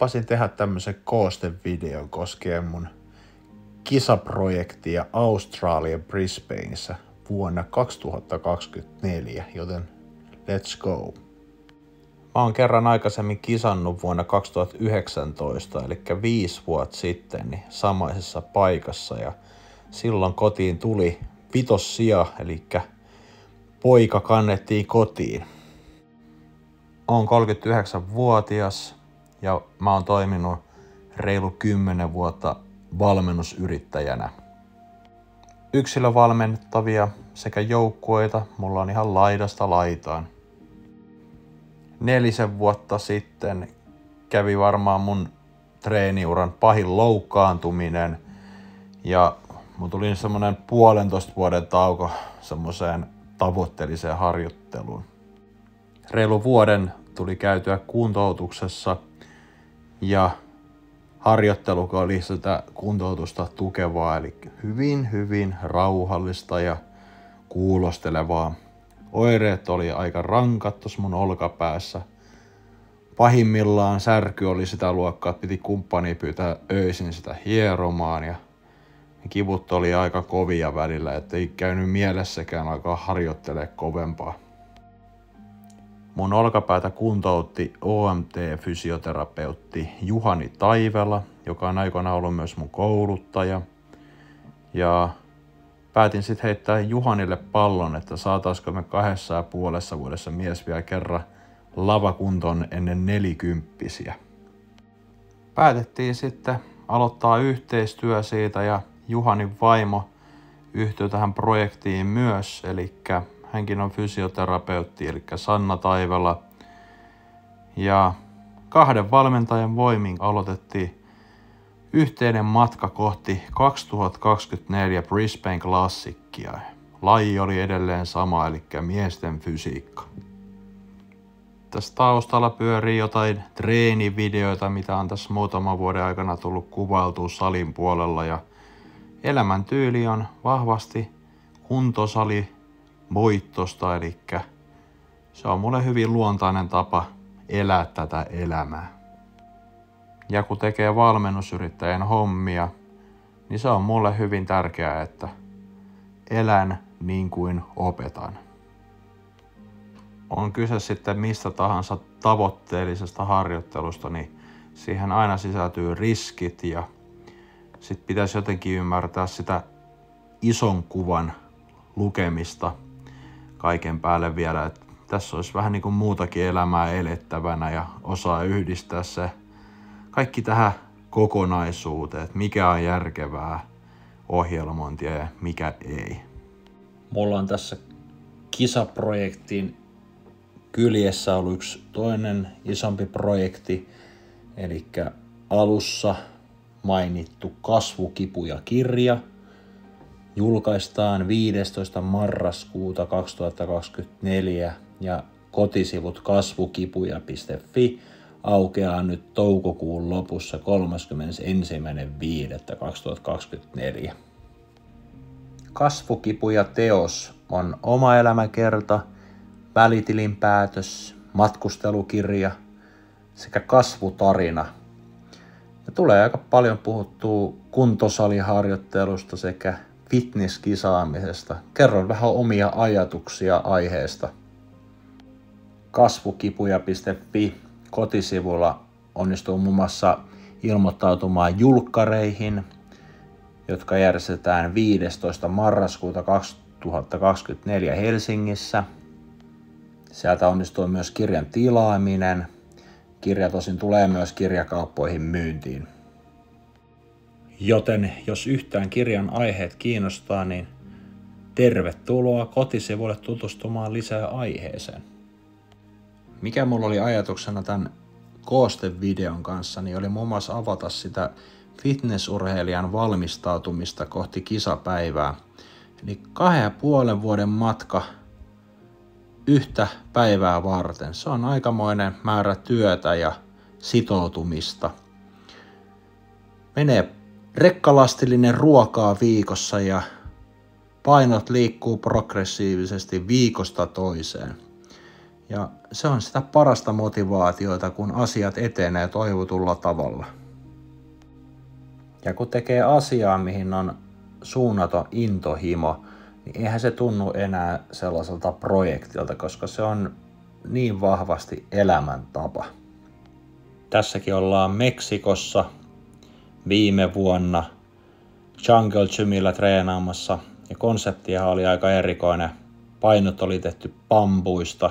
lupasin tehdä tämmöisen koostevideon koskien mun kisaprojektia Australian Brisbaneissa vuonna 2024, joten let's go. Mä oon kerran aikaisemmin kisannut vuonna 2019, eli 5 vuotta sitten, niin samaisessa paikassa, ja silloin kotiin tuli 5. sija, eli poika kannettiin kotiin. Oon 39-vuotias ja mä oon toiminut reilu 10 vuotta valmennusyrittäjänä. Yksilövalmennettavia sekä joukkueita mulla on ihan laidasta laitaan. 4 vuotta sitten kävi varmaan mun treeniuran pahin loukkaantuminen ja mun tuli semmonen 1,5 vuoden tauko semmoiseen tavoitteelliseen harjoitteluun. Reilu vuoden tuli käytyä kuntoutuksessa ja harjoittelu oli sitä kuntoutusta tukevaa, eli hyvin rauhallista ja kuulostelevaa. Oireet oli aika rankat tuossa mun olkapäässä. Pahimmillaan särky oli sitä luokkaa, että piti kumppani pyytää öisin sitä hieromaan ja kivut oli aika kovia välillä, ettei käynyt mielessäkään alkaa harjoittelemaan kovempaa. Mun olkapäätä kuntoutti OMT-fysioterapeutti Juhani Taivela, joka on aikoinaan ollut myös mun kouluttaja. Ja päätin sitten heittää Juhanille pallon, että saataisiko me 2,5 vuodessa mies vielä kerran lavakuntoon ennen 40-vuotiaita. Päätettiin sitten aloittaa yhteistyö siitä ja Juhanin vaimo yhtyi tähän projektiin myös, eli hänkin on fysioterapeutti, eli Sanna Taivela. Ja 2 valmentajan voimin aloitettiin yhteinen matka kohti 2024 Brisbane Classicia. Laji oli edelleen sama, eli miesten fysiikka. Tässä taustalla pyörii jotain treenivideoita, mitä on tässä muutaman vuoden aikana tullut kuvailtua salin puolella. Ja elämäntyyli on vahvasti kuntosali voittosta, eli se on mulle hyvin luontainen tapa elää tätä elämää. Ja kun tekee valmennusyrittäjän hommia, niin se on mulle hyvin tärkeää, että elän niin kuin opetan. On kyse sitten mistä tahansa tavoitteellisesta harjoittelusta, niin siihen aina sisältyy riskit ja sit pitäisi jotenkin ymmärtää sitä ison kuvan lukemista kaiken päälle vielä, että tässä olisi vähän niin kuin muutakin elämää elettävänä ja osaa yhdistää se kaikki tähän kokonaisuuteen, että mikä on järkevää ohjelmointia ja mikä ei. Mulla on tässä kisaprojektin kyljessä ollut yksi toinen isompi projekti, eli alussa mainittu Kasvukipuja-kirja. Julkaistaan 15. marraskuuta 2024 ja kotisivut kasvukipuja.fi aukeaa nyt toukokuun lopussa 31.5.2024. Kasvukipuja-teos on oma elämäkerta, välitilinpäätös, matkustelukirja sekä kasvutarina. Ja tulee aika paljon puhuttua kuntosaliharjoittelusta sekä fitnesskisaamisesta. Kerron vähän omia ajatuksia aiheesta. Kasvukipuja.fi kotisivulla onnistuu muun muassa ilmoittautumaan julkkareihin, jotka järjestetään 15. marraskuuta 2024 Helsingissä. Sieltä onnistuu myös kirjan tilaaminen. Kirja tosin tulee myös kirjakauppoihin myyntiin. Joten jos yhtään kirjan aiheet kiinnostaa, niin tervetuloa kotisivuille tutustumaan lisää aiheeseen. Mikä mulla oli ajatuksena tämän koostevideon kanssa, niin oli muun muassa avata sitä fitnessurheilijan valmistautumista kohti kisapäivää. Eli 2,5 vuoden matka yhtä päivää varten. Se on aikamoinen määrä työtä ja sitoutumista. Menee rekkalastillinen ruokaa viikossa ja painot liikkuu progressiivisesti viikosta toiseen. Ja se on sitä parasta motivaatiota, kun asiat etenee toivotulla tavalla. Ja kun tekee asiaa, mihin on suunnaton intohimo, niin eihän se tunnu enää sellaiselta projektilta, koska se on niin vahvasti elämäntapa. Tässäkin ollaan Meksikossa viime vuonna Jungle Gymillä treenaamassa. Ja konseptihan oli aika erikoinen. Painot oli tehty bambuista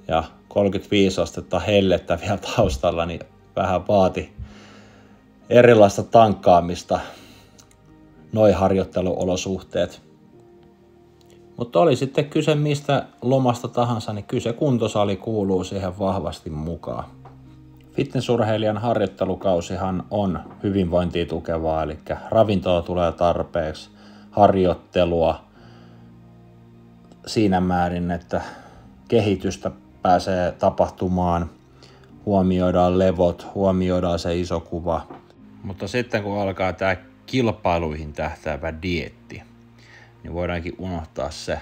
ja 35 astetta hellettä vielä taustalla, niin vähän vaati erilaista tankkaamista, noi harjoitteluolosuhteet. Mutta oli sitten kyse mistä lomasta tahansa, niin kyllä se kuntosali kuuluu siihen vahvasti mukaan. Fitnessurheilijan harjoittelukausihan on hyvinvointia tukevaa, eli ravintoa tulee tarpeeksi, harjoittelua siinä määrin, että kehitystä pääsee tapahtumaan, huomioidaan levot, huomioidaan se iso kuva. Mutta sitten kun alkaa tämä kilpailuihin tähtäävä dieetti, niin voidaankin unohtaa se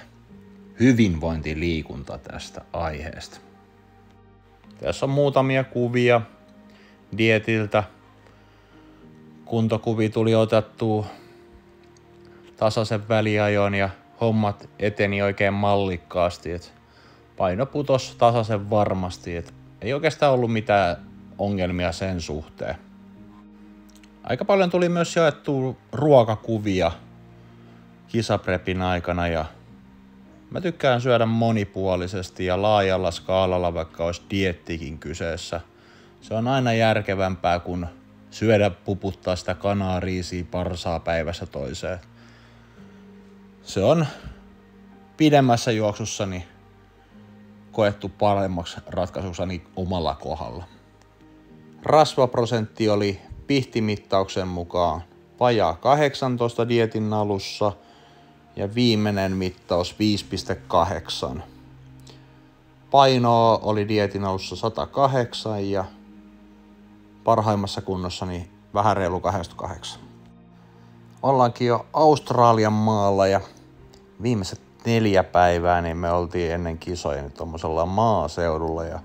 hyvinvointiliikunta tästä aiheesta. Tässä on muutamia kuvia dietiltä. Kuntokuvi tuli otettua tasaisen väliajon ja hommat eteni oikein mallikkaasti. Paino putosi tasaisen varmasti. Ei oikeastaan ollut mitään ongelmia sen suhteen. Aika paljon tuli myös jaettua ruokakuvia kisaprepin aikana ja mä tykkään syödä monipuolisesti ja laajalla skaalalla, vaikka olisi dieettikin kyseessä. Se on aina järkevämpää kuin syödä puputtaa sitä kanaa, riisiä, parsaa päivässä toiseen. Se on pidemmässä juoksussani koettu paremmaksi ratkaisukseni omalla kohdalla. Rasvaprosentti oli pihtimittauksen mukaan vajaa 18 dieetin alussa ja viimeinen mittaus 5,8. Painoa oli dieetin alussa 108 ja parhaimmassa kunnossani vähän reilu 88. Ollaankin jo Australian maalla ja viimeiset 4 päivää niin me oltiin ennen kisoja nyt tommosella maaseudulla ja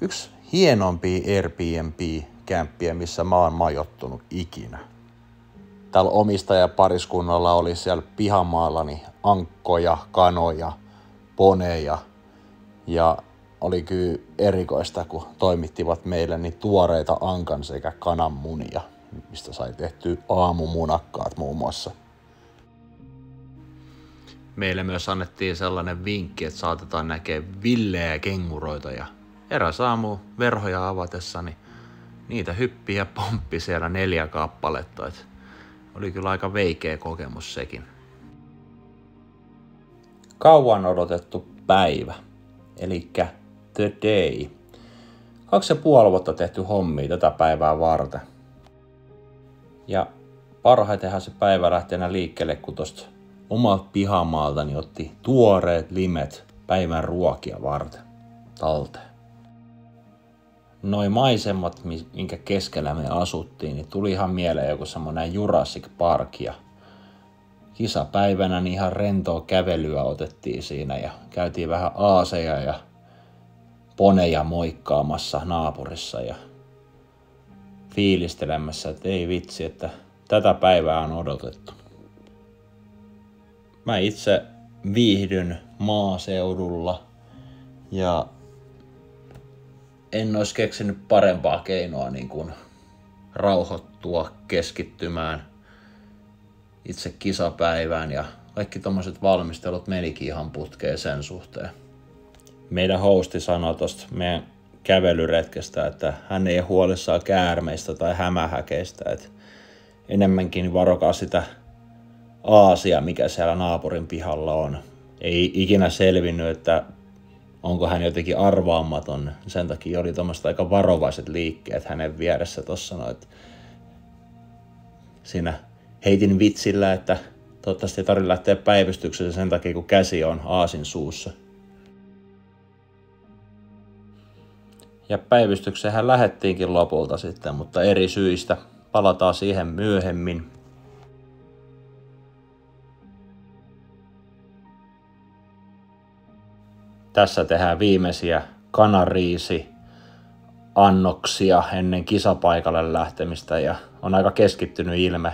yksi hienompia Airbnb-kämppiä, missä mä oon majoittunut ikinä. Tällä omistajapariskunnalla oli siellä pihamaalla niin ankkoja, kanoja, poneja ja oli kyllä erikoista, kun toimittivat meille niin tuoreita ankan sekä kananmunia, mistä sai tehtyä aamumunakkaat muun muassa. Meille myös annettiin sellainen vinkki, että saatetaan näkeä villejä kenguroita ja eräs aamu verhoja avatessani niitä hyppi ja pomppi siellä 4 kappaletta. Oli kyllä aika veikeä kokemus sekin. Kauan odotettu päivä, eli the day. 2,5 vuotta tehty hommia tätä päivää varten. Ja parhaitenhan se päivä lähtenä liikkeelle, kun tosta omalta pihamaaltani otti tuoreet limet päivän ruokia varten talteen. Noi maisemat, minkä keskellä me asuttiin, niin tuli ihan mieleen joku semmonen Jurassic Park ja kisapäivänä niin ihan rentoa kävelyä otettiin siinä ja käytiin vähän aaseja ja poneja moikkaamassa naapurissa ja fiilistelemässä, että ei vitsi, että tätä päivää on odotettu. Mä itse viihdyn maaseudulla ja en olisi keksinyt parempaa keinoa niin kuin rauhoittua, keskittymään itse kisapäivään ja kaikki tommoset valmistelut menikin ihan putkeen sen suhteen. Meidän hosti sanoi tosta meidän kävelyretkestä, että hän ei ole huolissaan käärmeistä tai hämähäkeistä, että enemmänkin varokaa sitä aasia, mikä siellä naapurin pihalla on. Ei ikinä selvinnyt, että onko hän jotenkin arvaamaton. Sen takia oli tuommoista aika varovaiset liikkeet hänen vieressä tuossa noin. Siinä heitin vitsillä, että toivottavasti ei tarvitse lähteä päivystykseen sen takia, kun käsi on aasin suussa. Ja päivystykseenhän lähettiinkin lopulta sitten, mutta eri syistä. Palataan siihen myöhemmin. tässä tehdään viimeisiä kanariisi-annoksia ennen kisapaikalle lähtemistä ja on aika keskittynyt ilme.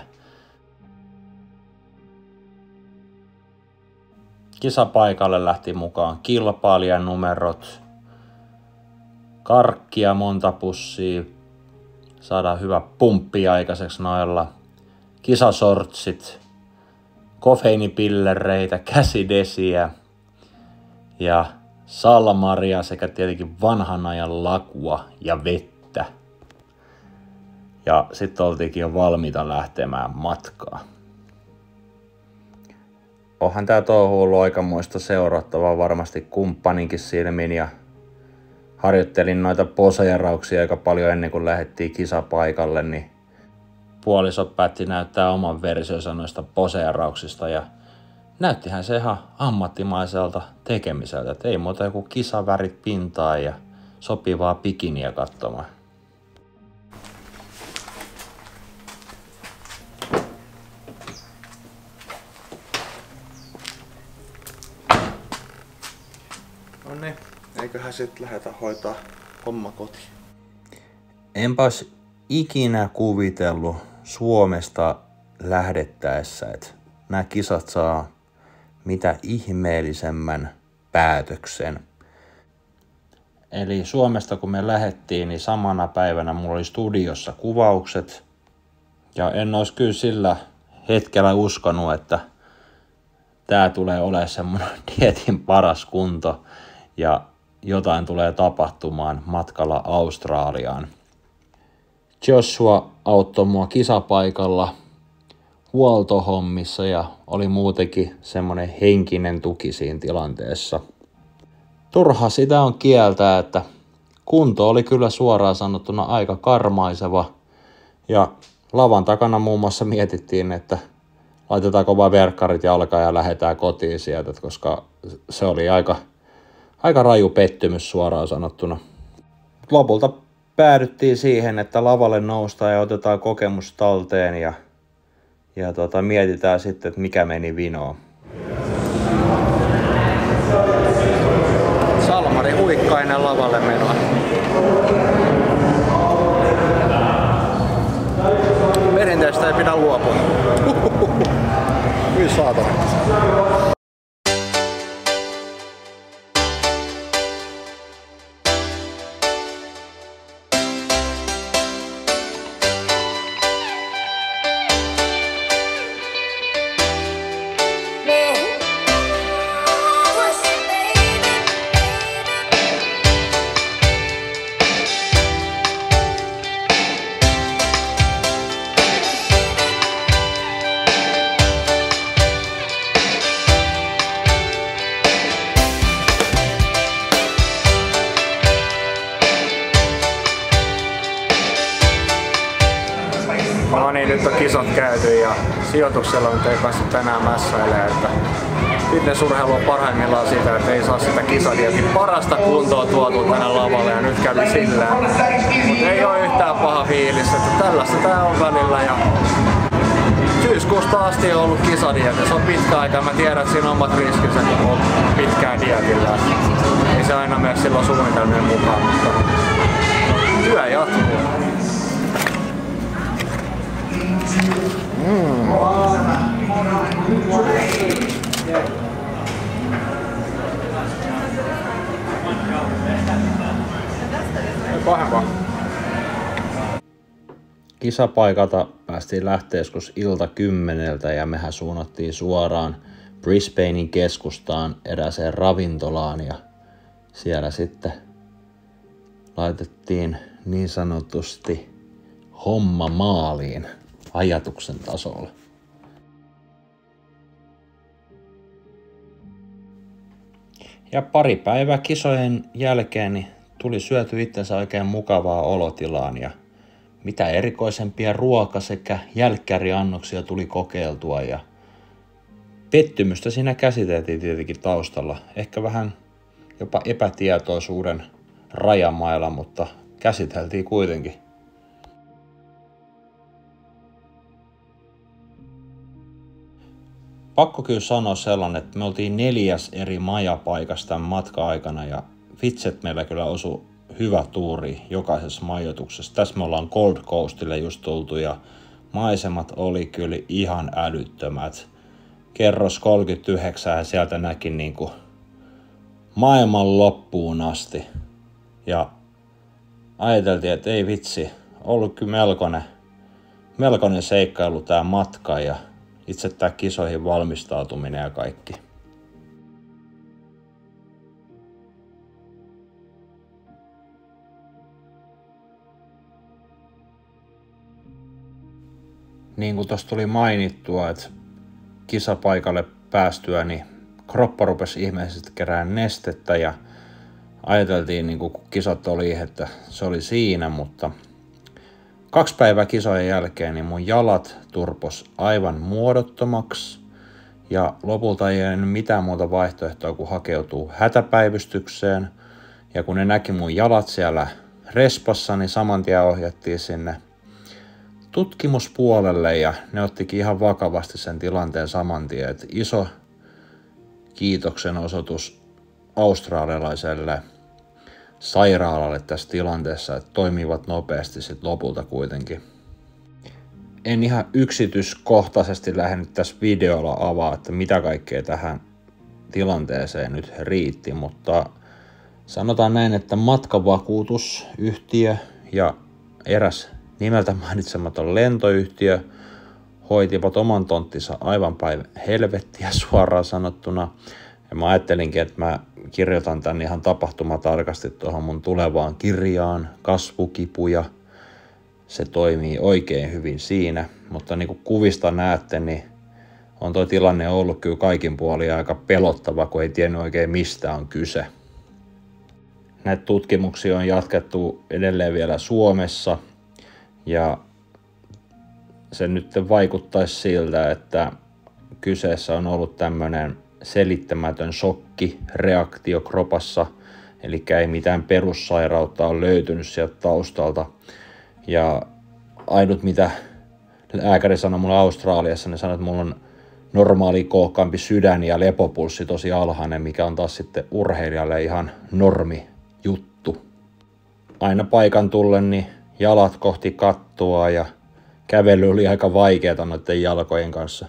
Kisapaikalle lähti mukaan kilpailijanumerot, karkkia monta pussia, saadaan hyvä pumppi aikaiseksi noilla, kisasortsit, kofeiinipillereitä, käsidesiä ja salmaria sekä tietenkin vanhan ajan lakua ja vettä. Ja sitten oltiinkin jo valmiita lähtemään matkaan. Onhan tää touhu ollut aikamoista seurattavaa varmasti kumppaninkin silmin ja harjoittelin noita poseerauksia aika paljon ennen kuin lähdettiin kisapaikalle, niin puoliso päätti näyttää oman versionsa noista poseerauksista ja näyttihän se ihan ammattimaiselta tekemiseltä, että ei muuta joku kisavärit pintaan ja sopivaa bikiniä katsomaan. No niin, eiköhän sitten lähdetä hoitaa homma kotiin. Enpäs ikinä kuvitellut Suomesta lähdettäessä, että nämä kisat saa mitä ihmeellisemmän päätöksen. Eli Suomesta kun me lähdettiin, niin samana päivänä mulla oli studiossa kuvaukset. Ja en olisi kyllä sillä hetkellä uskonut, että tää tulee olemaan semmoinen dieetin paras kunto ja jotain tulee tapahtumaan matkalla Australiaan. Joshua auttoi mua kisapaikalla huoltohommissa ja oli muutenkin semmoinen henkinen tuki siinä tilanteessa. Turha sitä on kieltää, että kunto oli kyllä suoraan sanottuna aika karmaiseva ja lavan takana muun muassa mietittiin, että laitetaanko vaan verkkarit jalkaan ja lähdetään kotiin sieltä, koska se oli aika raju pettymys suoraan sanottuna. Lopulta päädyttiin siihen, että lavalle noustaan ja otetaan kokemus talteen ja mietitään sitten, että mikä meni vinoon. Salmari Huikkainen lavalle menoa. Perinteistä ei pidä luopua. Kyllä saatana. No niin, nyt on kisat käyty ja sijoituksella nyt ei päässyt tänään mässäilemään, että fitnessurheilu on parhaimmillaan sitä, että ei saa sitä kisadietin parasta kuntoa tuotua tänne lavalle ja nyt kävi sillä. Mutta ei ole yhtään paha fiilis, että tällaista tää on välillä ja syyskuusta asti on ollut kisadieti. Se on pitkä aika, mä tiedän, että siinä on omat riskinsä, kun on pitkään dietillä. Ei se aina mene silloin suunnitelmien mukaan, mutta työ jatkuu. Pahempaa. Kisapaikalta päästiin lähteä joskus ilta 10 ja mehän suunnattiin suoraan Brisbanein keskustaan erääseen ravintolaan ja siellä sitten laitettiin niin sanotusti homma maaliin ajatuksen tasolla. Ja pari päivää kisojen jälkeen niin tuli syöty itsensä oikein mukavaa olotilaan ja mitä erikoisempia ruoka- sekä jälkkäriannoksia tuli kokeiltua ja pettymystä siinä käsiteltiin tietenkin taustalla. Ehkä vähän jopa epätietoisuuden rajamailla, mutta käsiteltiin kuitenkin. pakko kyllä sanoa sellainen, että me oltiin 4. eri majapaikassa tämän matka-aikana ja vitset meillä kyllä osui hyvä tuuri jokaisessa majoituksessa. Tässä me ollaan Gold Coastille just tultu ja maisemat oli kyllä ihan älyttömät. Kerros 39 ja sieltä näki niinku maailman loppuun asti. Ja ajateltiin, että ei vitsi, ollut kyllä melkoinen seikkailu tää matka ja itse tää kisoihin valmistautuminen ja kaikki. Niin kuin tuossa tuli mainittua, että kisapaikalle päästyä, niin kroppa rupesi ihmeellisesti kerään nestettä ja ajateltiin, niin kun kisat oli, että se oli siinä, mutta 2 päivää kisojen jälkeen niin mun jalat turpos aivan muodottomaksi ja lopulta ei enää mitään muuta vaihtoehtoa kuin hakeutuu hätäpäivystykseen. Ja kun ne näki mun jalat siellä respassa, niin saman tien ohjattiin sinne tutkimuspuolelle ja ne ottikin ihan vakavasti sen tilanteen saman tien. Et iso kiitoksen osoitus australialaiselle sairaalalle tässä tilanteessa, että toimivat nopeasti sit lopulta kuitenkin. En ihan yksityiskohtaisesti lähde tässä videolla avaa, että mitä kaikkea tähän tilanteeseen nyt riitti, mutta sanotaan näin, että matkavakuutusyhtiö ja eräs nimeltä mainitsematon lentoyhtiö hoitivat oman tonttinsa aivan päin helvettiä suoraan sanottuna. Ja mä ajattelinkin, että mä kirjoitan tän ihan tapahtumatarkasti tuohon mun tulevaan kirjaan, kasvukipuja. Se toimii oikein hyvin siinä, mutta niin kuin kuvista näette, niin on tuo tilanne ollut kyllä kaikin puolin aika pelottava, kun ei tiennyt oikein mistä on kyse. Näitä tutkimuksia on jatkettu edelleen vielä Suomessa ja se nyt vaikuttaisi siltä, että kyseessä on ollut tämmöinen selittämätön shokkireaktio kropassa, eli ei mitään perussairautta ole löytynyt sieltä taustalta. Ja ainut mitä lääkäri sanoi mulle Australiassa, niin sanoi, että mulla on normaali kookkaampi sydän ja lepopulssi tosi alhainen, mikä on taas sitten urheilijalle ihan normi juttu. Aina paikan tullen niin jalat kohti kattoa ja kävely oli aika vaikeaa noiden jalkojen kanssa.